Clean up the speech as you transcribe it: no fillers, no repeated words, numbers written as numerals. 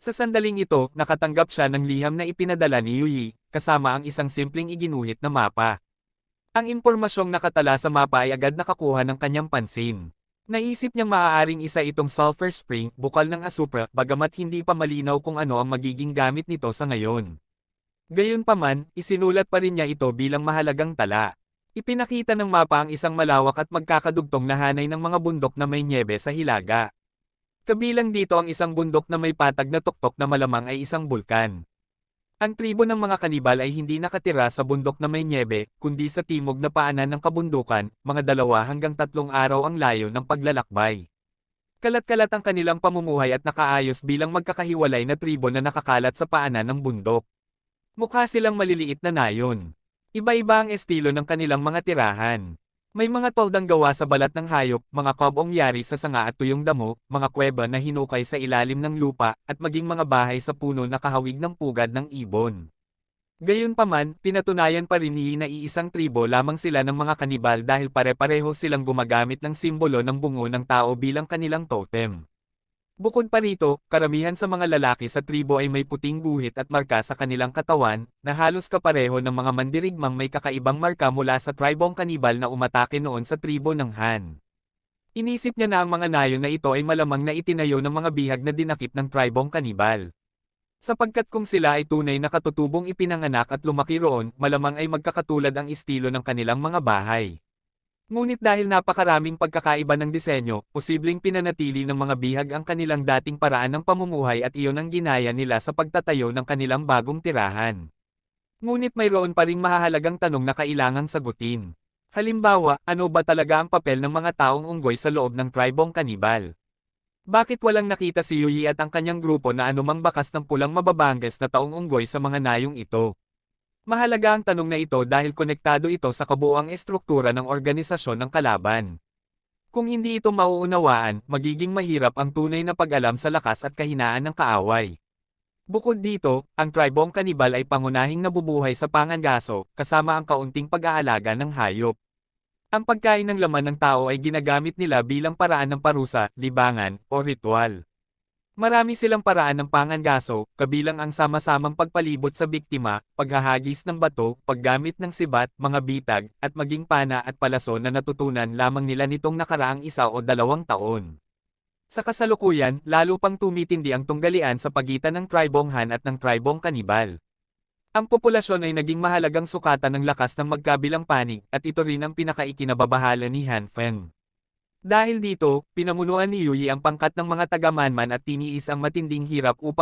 Sa sandaling ito, nakatanggap siya ng liham na ipinadala ni Yuyi, kasama ang isang simpleng iginuhit na mapa. Ang impormasyong nakatala sa mapa ay agad nakakuha ng kanyang pansin. Naisip niyang maaaring isa itong sulfur spring, bukal ng asupra, bagamat hindi pa malinaw kung ano ang magiging gamit nito sa ngayon. Gayunpaman, isinulat pa rin niya ito bilang mahalagang tala. Ipinakita ng mapa ang isang malawak at magkakadugtong na hanay ng mga bundok na may nyebe sa hilaga. Kabilang dito ang isang bundok na may patag na tuktok na malamang ay isang bulkan. Ang tribo ng mga kanibal ay hindi nakatira sa bundok na may nyebe, kundi sa timog na paanan ng kabundukan, mga 2 hanggang 3 araw ang layo ng paglalakbay. Kalat-kalat ang kanilang pamumuhay at nakaayos bilang magkakahiwalay na tribo na nakakalat sa paanan ng bundok. Mukha silang maliliit na nayon. Iba-iba ang estilo ng kanilang mga tirahan. May mga toldang gawa sa balat ng hayop, mga kobong yari sa sanga at tuyong damo, mga kuweba na hinukay sa ilalim ng lupa, at maging mga bahay sa puno na kahawig ng pugad ng ibon. Gayunpaman, pinatunayan pa rin ni na iisang tribo lamang sila ng mga kanibal dahil pare-pareho silang gumagamit ng simbolo ng bungo ng tao bilang kanilang totem. Bukod pa rito, karamihan sa mga lalaki sa tribo ay may puting guhit at marka sa kanilang katawan, na halos kapareho ng mga mandirigmang may kakaibang marka mula sa tribong kanibal na umatake noon sa tribo ng Han. Inisip niya na ang mga nayon na ito ay malamang na itinayo ng mga bihag na dinakip ng tribong kanibal. Sapagkat kung sila ay tunay na katutubong ipinanganak at lumaki roon, malamang ay magkakatulad ang estilo ng kanilang mga bahay. Ngunit dahil napakaraming pagkakaiba ng disenyo, posibleng pinanatili ng mga bihag ang kanilang dating paraan ng pamumuhay at iyon ang ginaya nila sa pagtatayo ng kanilang bagong tirahan. Ngunit mayroon pa ring mahahalagang tanong na kailangang sagutin. Halimbawa, ano ba talaga ang papel ng mga taong unggoy sa loob ng tribong kanibal? Bakit walang nakita si Yuyi at ang kanyang grupo na anumang bakas ng pulang mababanges na taong unggoy sa mga nayong ito? Mahalaga ang tanong na ito dahil konektado ito sa kabuuang estruktura ng organisasyon ng kalaban. Kung hindi ito mauunawaan, magiging mahirap ang tunay na pag-alam sa lakas at kahinaan ng kaaway. Bukod dito, ang tribong kanibal ay pangunahing nabubuhay sa pangangaso, kasama ang kaunting pag-aalaga ng hayop. Ang pagkain ng laman ng tao ay ginagamit nila bilang paraan ng parusa, libangan, o ritual. Marami silang paraan ng pangangaso, kabilang ang sama-samang pagpalibot sa biktima, paghahagis ng bato, paggamit ng sibat, mga bitag, at maging pana at palaso na natutunan lamang nila nitong nakaraang 1 o 2 taon. Sa kasalukuyan, lalo pang tumitindi ang tunggalian sa pagitan ng tribong Han at ng tribong kanibal. Ang populasyon ay naging mahalagang sukatan ng lakas ng magkabilang panig, at ito rin ang pinakaikinababahala ni Han Feng. Dahil dito, pinamunuan ni Yuyi ang pangkat ng mga taga-manman at tiniis ang matinding hirap upang